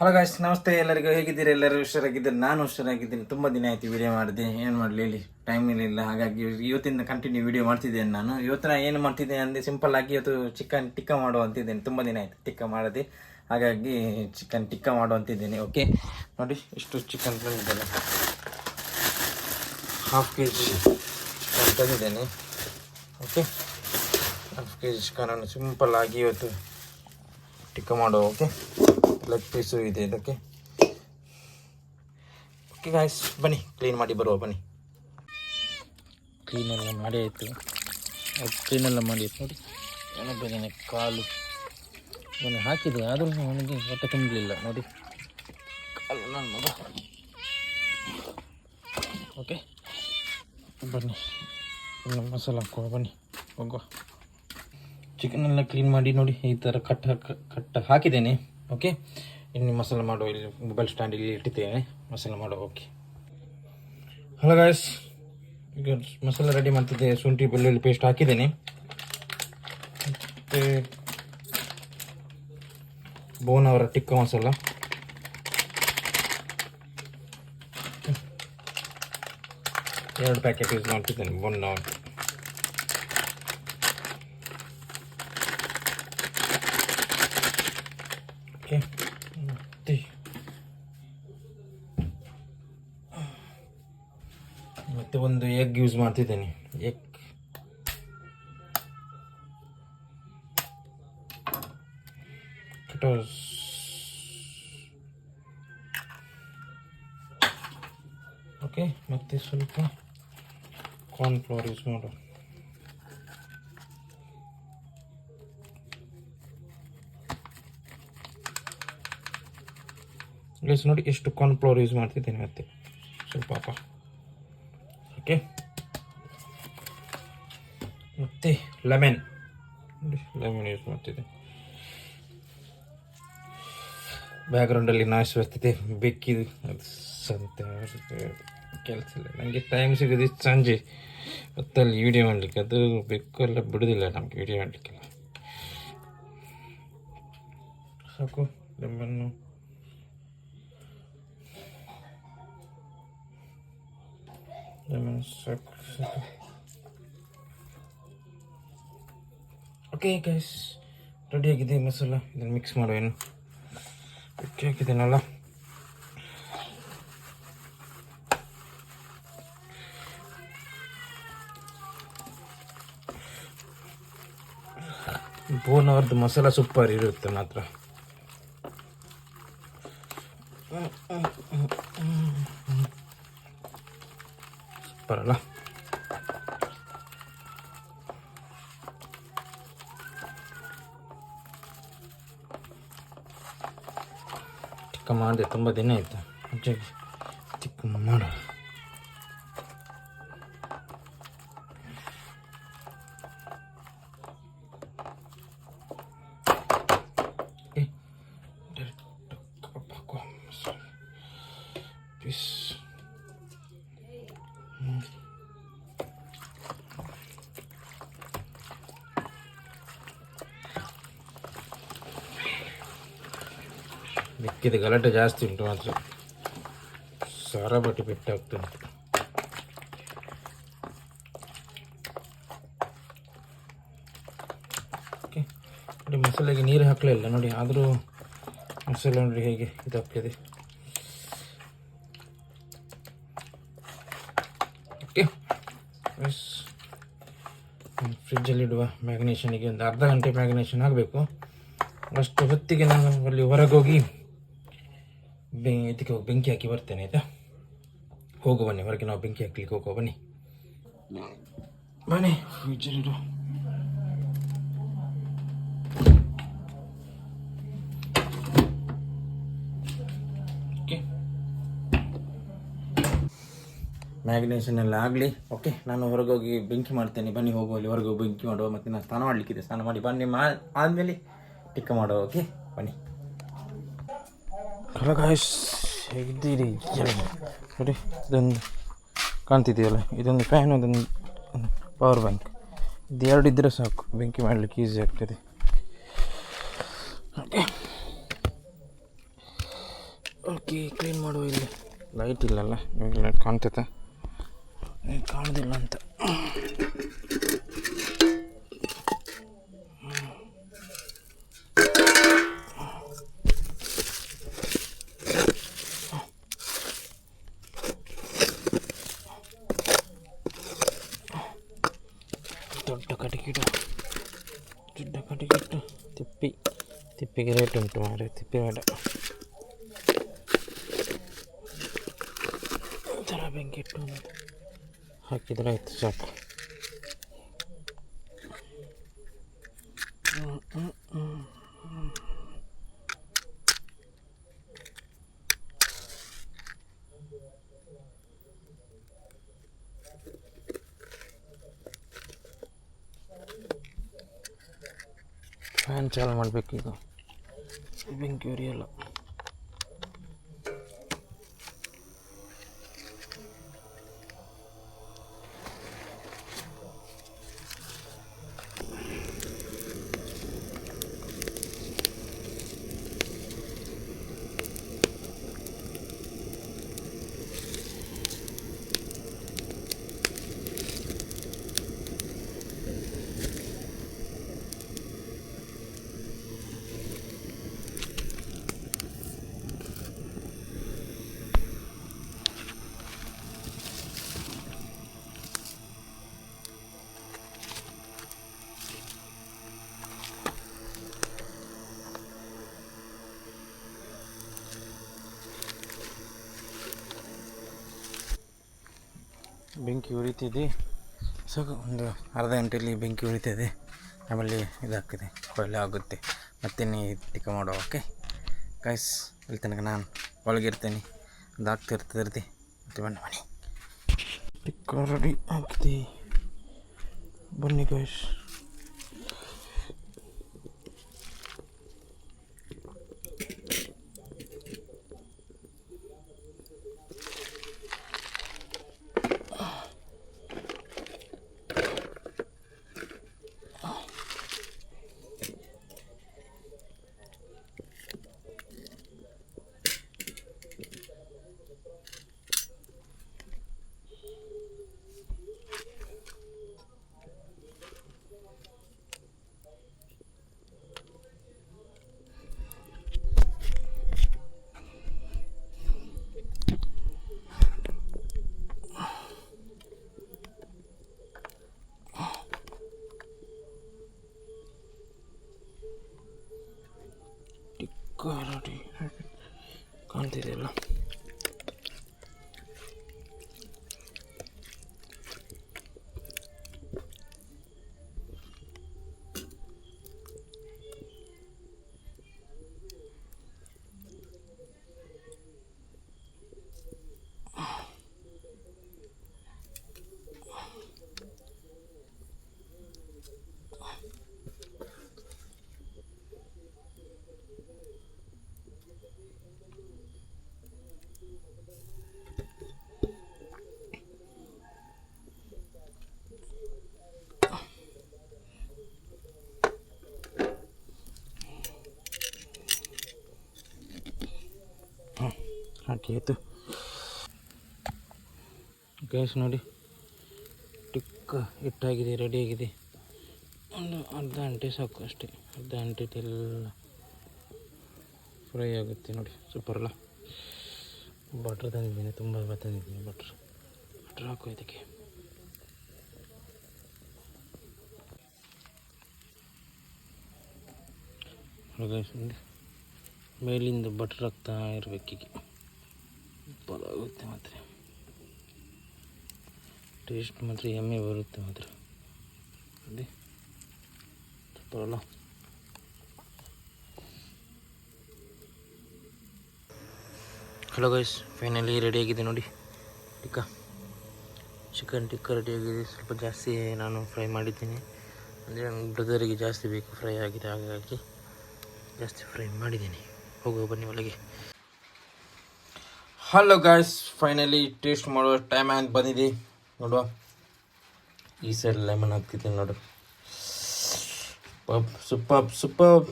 Hello guys, ನಮಸ್ತೆ. ಎಲ್ಲರಿಗೂ ಹೇಗಿದ್ದೀರಿ? ಎಲ್ಲರೂ ಹುಷಾರಾಗಿದ್ದೀರಿ? ನಾನು ಹುಷಾರಾಗಿದ್ದೀನಿ. ತುಂಬ ದಿನ ಆಯಿತು ವಿಡಿಯೋ ಮಾಡಿದೆ. ಏನು ಮಾಡಲಿ, ಇಲ್ಲಿ ಟೈಮ್ ಇರಲಿಲ್ಲ. ಹಾಗಾಗಿ ಇವತ್ತಿಂದ ಕಂಟಿನ್ಯೂ ವಿಡಿಯೋ ಮಾಡ್ತಿದ್ದೇನೆ. ನಾನು ಇವತ್ತು ಏನು ಮಾಡ್ತಿದ್ದೇನೆ ಅಂದರೆ, ಸಿಂಪಲ್ ಆಗಿ ಇವತ್ತು ಚಿಕನ್ ಟಿಕ್ಕ ಮಾಡುವಂತಿದ್ದೇನೆ. ತುಂಬ ದಿನ ಆಯಿತು ಟಿಕ್ಕ ಮಾಡದೆ, ಹಾಗಾಗಿ ಚಿಕನ್ ಟಿಕ್ಕ ಮಾಡುವಂತಿದ್ದೇನೆ. ಓಕೆ, ನೋಡಿ ಇಷ್ಟು ಚಿಕನ್ ತಂದಿದ್ದೇನೆ. ಹಾಫ್ ಕೆ ಜಿ ಚಿಕನ್ ತಂದಿದ್ದೇನೆ. ಓಕೆ, ಹಾಫ್ ಕೆ ಜಿ ಚಿಕನನ್ನು ಸಿಂಪಲ್ ಆಗಿ ಇವತ್ತು ಟಿಕ್ಕ ಮಾಡುವ. ಓಕೆ, ಲೆಗ್ ಪೀಸು ಇದೆ ಇದಕ್ಕೆ. ಓಕೆ ಗಾಯ್ಸ್, ಬನ್ನಿ ಕ್ಲೀನ್ ಮಾಡಿ ಬರುವ. ಬನ್ನಿ, ಕ್ಲೀನೆಲ್ಲ ಮಾಡಿ ಆಯಿತು. ಕ್ಲೀನೆಲ್ಲ ಮಾಡಿ ಆಯಿತು. ನೋಡಿ, ಏನೊಬ್ಬನೇ ಕಾಲು ನಾನು ಹಾಕಿದೆ, ಆದರೂ ಅವನಿಗೆ ಹೊಟ್ಟೆ ತುಂಬಲಿಲ್ಲ. ನೋಡಿ ಕಾಲು ನನ್ನ ಮಗ. ಓಕೆ, ಬನ್ನಿ ಇನ್ನು ಮಸಾಲ ಹಾಕುವ. ಬನ್ನಿ ಹೋಗುವ. ಚಿಕನೆಲ್ಲ ಕ್ಲೀನ್ ಮಾಡಿ ನೋಡಿ ಈ ಥರ ಕಟ್ ಹಾಕಿದ್ದೇನೆ. ಓಕೆ, ಇನ್ನು ಮಸಾಲೆ ಮಾಡುವ. ಇಲ್ಲಿ ಮೊಬೈಲ್ ಸ್ಟ್ಯಾಂಡ್ ಇಲ್ಲಿ ಇಟ್ಟಿದ್ದೇನೆ, ಮಸಾಲೆ ಮಾಡುವ. ಓಕೆ, ಹಲೋ ಗಾಯ್ಸ್, ಈಗ ಮಸಾಲೆ ರೆಡಿ ಮಾಡ್ತಿದ್ದೆ. ಶುಂಠಿ ಬೆಳ್ಳುಳ್ಳಿ ಪೇಸ್ಟ್ ಹಾಕಿದ್ದೇನೆ. ಮತ್ತು ಬೋನವರ ಟಿಕ್ಕ ಮಸಾಲ, ಎರಡು ಪ್ಯಾಕೆಟ್ ಯೂಸ್ ಮಾಡ್ತಿದ್ದೇನೆ ಬೋನವರ. ಮತ್ತೆ ಒಂದು ಎಗ್ ಯೂಸ್ ಮಾಡ್ತಿದ್ದೇನೆ. ಎಗ್ ಓಕೆ, ಮತ್ತೆ ಸ್ವಲ್ಪ ಕಾರ್ನ್ಫ್ಲವರ್ ಯೂಸ್ ಮಾಡು. ಪ್ಲೀಸ್ ನೋಡಿ ಎಷ್ಟು ಕಾರ್ನ್ಫ್ಲವರ್ ಯೂಸ್ ಮಾಡ್ತಿದ್ದೇನೆ. ಮತ್ತೆ ಸ್ವಲ್ಪ ಓಕೆ, ಮತ್ತು ಲೆಮನ್ ಯೂಸ್ ಮಾಡ್ತಿದ್ದೆ. ಬ್ಯಾಕ್ಗ್ರೌಂಡಲ್ಲಿ ನಾಯ್ಸ್ ಬರ್ತಿದೆ, ಬೆಕ್ಕಿದು ಅದು ಸಂತ ಕೆಲಸ ಇಲ್ಲ. ನನಗೆ ಟೈಮ್ ಸಿಗೋದು ಸಂಜೆ ಹೊತ್ತಲ್ಲಿ ವೀಡಿಯೋ ಮಾಡಲಿಕ್ಕೆ. ಅದು ಬೆಕ್ಕೆಲ್ಲ ಬಿಡೋದಿಲ್ಲ ನಮಗೆ ವೀಡಿಯೋ ಮಾಡಲಿಕ್ಕೆಲ್ಲ. ಸಾಕು ಲೆಮನ್ನು. ಸಾಕು. ಓಕೆ ಗೈಸ್, ರೆಡಿಯಾಗಿದೆ ಮಸಾಲ. ಇದನ್ನು ಮಿಕ್ಸ್ ಮಾಡುವೇನು. ಉಪ್ಪು ಹಾಕಿದ್ದೇನಲ್ಲ, ಬೋನವರದ್ದು ಮಸಾಲ ಸೂಪರ್ ಇರುತ್ತೆ ಮಾತ್ರ. ಸೂಪರ್ ಅಲ್ಲ? ಟಿಕ್ಕ ಮಾಡಿದೆ, ತುಂಬ ದಿನ ಆಯಿತು. ಮುಂಚೆಗೆ ಟಿಕ್ಕ ಮಾಡು. ಪೀಸ್ ಬೆಕ್ಕಿದ ಗಲಾಟೆ ಜಾಸ್ತಿ ಉಂಟು ಮಾತ್ರ. ಸಾರ ಬಟ್ಟೆ ಪೆಟ್ಟಾಗ್ತುಂಟು. ಓಕೆ, ನೋಡಿ ಮಸಾಲೆಗೆ ನೀರು ಹಾಕಲಿಲ್ಲ ನೋಡಿ, ಆದರೂ ಮಸಾಲೆ ನೋಡಿ ಹೇಗೆ ಇದಾಗ್ತದೆ. ಓಕೆ, ಫ್ರಿಜ್ಜಲ್ಲಿಡುವ. ಮ್ಯಾಗ್ನೇಷನಿಗೆ ಒಂದು ಅರ್ಧ ಗಂಟೆ ಮ್ಯಾಗ್ನೇಷನ್ ಆಗಬೇಕು. ಅಷ್ಟು ಹೊತ್ತಿಗೆ ನಾನು ಅಲ್ಲಿ ಹೊರಗೋಗಿ ಇದಕ್ಕೆ ಹೋಗಿ ಬೆಂಕಿ ಹಾಕಿ ಬರ್ತೇನೆ, ಆಯಿತಾ? ಹೋಗು ಬನ್ನಿ, ಹೊರಗೆ ನಾವು ಬೆಂಕಿ ಹಾಕ್ಲಿಕ್ಕೆ ಹೋಗುವ. ಬನ್ನಿ ಬನ್ನಿ, ಫ್ರಿಜ್ಜಲ್ಲಿಡು. ಓಕೆ, ಮ್ಯಾಗ್ನೇಷನ್ ಎಲ್ಲ ಆಗಲಿ. ಓಕೆ, ನಾನು ಹೊರಗೋಗಿ ಬೆಂಕಿ ಮಾಡ್ತೇನೆ. ಬನ್ನಿ ಹೋಗುವ, ಅಲ್ಲಿ ಹೊರಗೆ ಬೆಂಕಿ ಮಾಡುವ. ಮತ್ತು ನಾನು ಸ್ನಾನ ಮಾಡಲಿಕ್ಕಿದೆ, ಸ್ನಾನ ಮಾಡಿ ಬನ್ನಿ ಆದಮೇಲೆ ಟಿಕ್ಕ ಮಾಡುವ. ಓಕೆ ಬನ್ನಿ. ಹಲೋ ಗಾಯ್ಸ್, ಹೇಗಿದ್ದೀರಿ? ನೋಡಿ, ಇದೊಂದು ಕಾಣ್ತಿದೆಯಲ್ಲ, ಇದೊಂದು ಫ್ಯಾನ್, ಅದೊಂದು ಪವರ್ ಬ್ಯಾಂಕ್. ಇದು ಎರಡು ಇದ್ದರೆ ಸಾಕು, ಬೆಂಕಿ ಮಾಡಲಿಕ್ಕೆ ಈಸಿ ಆಗ್ತದೆ. ಓಕೆ, ಓಕೆ, ಕ್ಲೀನ್ ಮಾಡುವ. ಇಲ್ಲಿ ಲೈಟ್ ಇಲ್ಲಲ್ಲ, ಇವಾಗ ಲೈಟ್ ಕಾಣ್ತೈತೆ, ಕಾಣೋದಿಲ್ಲ ಅಂತ. ದೊಡ್ಡ ಕಟ್ಟಿಗಿಟ್ಟು ತಿಪ್ಪಿಗೆ ರೇಟ್ ಉಂಟು ಮಾರೆ, ತಿಪ್ಪಿ ಬೇಡ. ಈ ಥರ ಬೆಂಕಿ ಇಟ್ಟು ಹಾಕಿದ್ರೆ ಆಯ್ತು, ಸಾಕು. ಫ್ಯಾನ್ ಚಾಲು ಮಾಡಬೇಕೀಗ, ಬೆಂಕಿ ಉರಿಯಲ್ಲ. ಬೆಂಕಿ ಉರಿತಿದೆ, ಸಾಕು. ಒಂದು ಅರ್ಧ ಗಂಟೆಯಲ್ಲಿ ಬೆಂಕಿ ಉರಿತಿದೆ, ಆಮೇಲೆ ಇದಾಗ್ತದೆ, ಒಳ್ಳೆ ಆಗುತ್ತೆ. ಮತ್ತೆ ಟಿಕ್ಕ ಮಾಡುವ. ಓಕೆ ಗೈಸ್, ಇಲ್ಲಿ ತನಕ ನಾನು ಒಳಗಿರ್ತೇನೆ, ಅದಾಗ್ತಿರ್ತದೆ. ಮತ್ತೆ ಬನ್ನಿ ಟಿಕ್ಕ ರೆಡಿ ಆಗಿದೆ, ಬನ್ನಿ ಗೈಸ್. ರೆಡಿ ಕಾಣ್ತಿದೆಯಲ್ಲ. ಹಾಕಿ ಆಯಿತು ಗ್ಯಾಸ್ ನೋಡಿ, ಟಿಕ್ಕ ಹಿಟ್ಟಾಗಿದೆ, ರೆಡಿಯಾಗಿದೆ. ಒಂದು ಅರ್ಧ ಗಂಟೆ ಸಾಕು ಅಷ್ಟೇ, ಅರ್ಧ ಗಂಟೆದೆಲ್ಲ ಫ್ರೈ ಆಗುತ್ತೆ ನೋಡಿ. ಸೂಪರ್ ಅಲ್ಲ. ಬಟ್ರ್ ತಂದಿದ್ದೀನಿ, ತುಂಬ ತಂದಿದ್ದೀನಿ ಬಟ್ರ್ ಹಾಕೋ ಇದಕ್ಕೆ. ಮೇಲಿಂದ ಬಟ್ರ್ ಹಾಕ್ತಾ ಇರಬೇಕೀಗ, ಆಗುತ್ತೆ ಮಾತ್ರ ಟೇಸ್ಟ್ ಮಾತ್ರ ಎಮ್ಮೆ ಬರುತ್ತೆ ಮಾತ್ರ. ಅದೇ ಬರಲ್ಲ. ಹಲೋ ಗೈಸ್, ಫೈನಲಿ ರೆಡಿಯಾಗಿದೆ ನೋಡಿ ಚಿಕನ್ ಟಿಕ್ಕ ರೆಡಿಯಾಗಿದೆ. ಸ್ವಲ್ಪ ಜಾಸ್ತಿ ನಾನು ಫ್ರೈ ಮಾಡಿದ್ದೀನಿ, ಅಂದರೆ ನನ್ನ ಬ್ರದರಿಗೆ ಜಾಸ್ತಿ ಬೇಕು ಫ್ರೈ ಆಗಿದೆ, ಹಾಗಾಗಿ ಜಾಸ್ತಿ ಫ್ರೈ ಮಾಡಿದ್ದೀನಿ. ಹೋಗುವ ಬನ್ನಿ ಒಳಗೆ. ಹಲೋ ಗಾಯ್ಸ್, ಫೈನಲಿ ಟೇಸ್ಟ್ ಮಾಡುವ ಟೈಮ್ ಅಂತ ಬಂದಿದೆ. ನೋಡುವ, ಈ ಸೈಡ್ ಲೆಮನ್ ಹಾಕ್ತಿದ್ದೀನಿ ನೋಡು. ಸೂಪರ್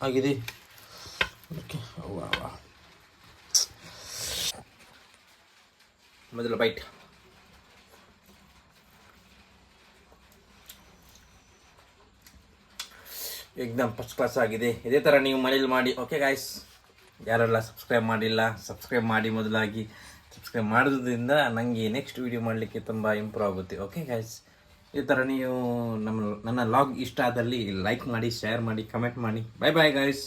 ಆಗಿದೆ. ಓಕೆ, ಮೊದಲು ಬೈಟ್. ಎಕ್ದಮ್ ಫಸ್ಟ್ ಕ್ಲಾಸ್ ಆಗಿದೆ. ಇದೇ ಥರ ನೀವು ಮನೇಲಿ ಮಾಡಿ. ಓಕೆ ಗಾಯ್ಸ್, ಯಾರೆಲ್ಲ ಸಬ್ಸ್ಕ್ರೈಬ್ ಮಾಡಿಲ್ಲ ಸಬ್ಸ್ಕ್ರೈಬ್ ಮಾಡಿ. ಮೊದಲಾಗಿ ಸಬ್ಸ್ಕ್ರೈಬ್ ಮಾಡೋದ್ರಿಂದ ನನಗೆ ನೆಕ್ಸ್ಟ್ ವೀಡಿಯೋ ಮಾಡಲಿಕ್ಕೆ ತುಂಬ ಇಂಪ್ರೂವ್ ಆಗುತ್ತೆ. ಓಕೆ ಗಾಯ್ಸ್, ಈ ಥರ ನೀವು ನನ್ನ ಲಾಗ್ ಇಷ್ಟ ಆದಲ್ಲಿ ಲೈಕ್ ಮಾಡಿ, ಶೇರ್ ಮಾಡಿ, ಕಮೆಂಟ್ ಮಾಡಿ. ಬಾಯ್ ಬಾಯ್ ಗಾಯ್ಸ್.